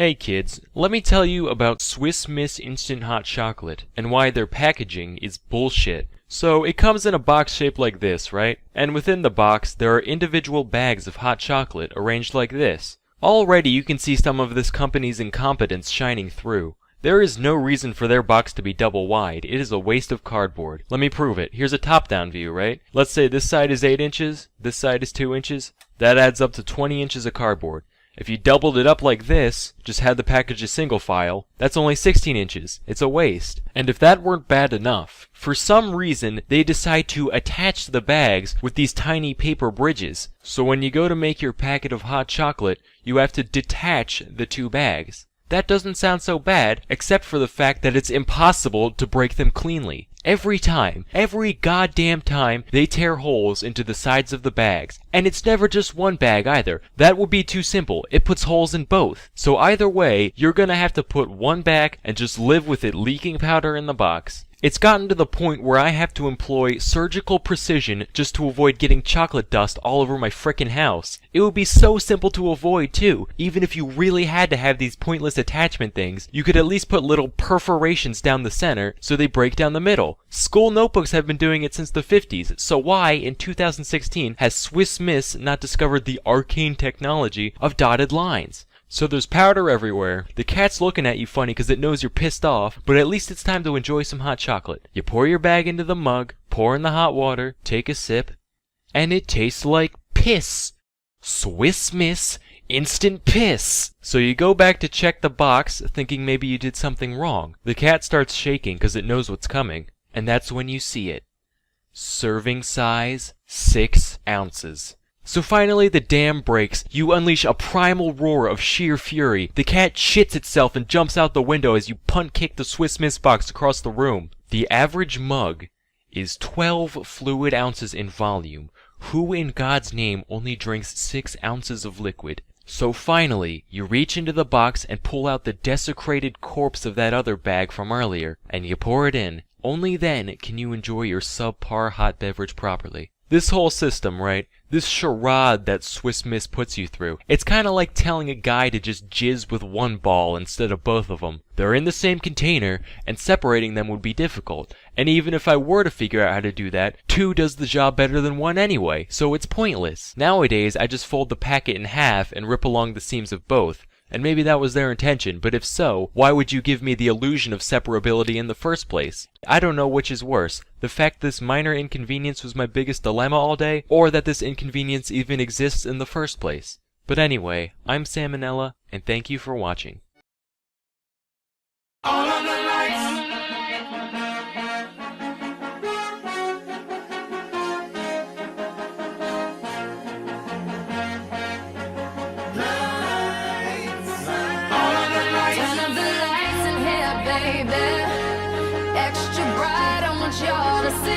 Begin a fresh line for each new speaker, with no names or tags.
Hey kids, let me tell you about Swiss Miss Instant Hot Chocolate and why their packaging is bullshit. So it comes in a box shaped like this, right? And within the box there are individual bags of hot chocolate arranged like this. Already you can see some of this company's incompetence shining through. There is no reason for their box to be double wide. It is a waste of cardboard. Let me prove it. Here's a top-down view, right? Let's say this side is 8 inches, this side is 2 inches. That adds up to 20 inches of cardboard. If you doubled it up like this, just had the package a single file, that's only 16 inches. It's a waste. And if that weren't bad enough, for some reason they decide to attach the bags with these tiny paper bridges. So when you go to make your packet of hot chocolate, you have to detach the two bags. That doesn't sound so bad, except for the fact that it's impossible to break them cleanly. Every goddamn time, they tear holes into the sides of the bags. And it's never just one bag either. That would be too simple. It puts holes in both. So either way, you're gonna have to put one back and just live with it leaking powder in the box. It's gotten to the point where I have to employ surgical precision just to avoid getting chocolate dust all over my frickin' house. It would be so simple to avoid too. Even if you really had to have these pointless attachment things, you could at least put little perforations down the center so they break down the middle. School notebooks have been doing it since the 50s, so why, in 2016, has Swiss Miss not discovered the arcane technology of dotted lines? So there's powder everywhere. The cat's looking at you funny because it knows you're pissed off, but at least it's time to enjoy some hot chocolate. You pour your bag into the mug, pour in the hot water, take a sip, and it tastes like piss. Swiss Miss Instant Piss. So you go back to check the box, thinking maybe you did something wrong. The cat starts shaking because it knows what's coming, and that's when you see it. Serving size, 6 ounces. So finally the dam breaks, you unleash a primal roar of sheer fury. The cat shits itself and jumps out the window as you punt kick the Swiss Miss box across the room. The average mug is 12 fluid ounces in volume. Who in God's name only drinks 6 ounces of liquid? So finally, you reach into the box and pull out the desecrated corpse of that other bag from earlier, and you pour it in. Only then can you enjoy your subpar hot beverage properly. This whole system, right? This charade that Swiss Miss puts you through. It's kinda like telling a guy to just jizz with one ball instead of both of them. They're in the same container, and separating them would be difficult. And even if I were to figure out how to do that, 2 does the job better than 1 anyway, so it's pointless. Nowadays, I just fold the packet in half and rip along the seams of both. And maybe that was their intention, but if so, why would you give me the illusion of separability in the first place? I don't know which is worse, the fact this minor inconvenience was my biggest dilemma all day, or that this inconvenience even exists in the first place. But anyway, I'm Salmonella, and thank you for watching.
Baby, extra bright, I want y'all to see.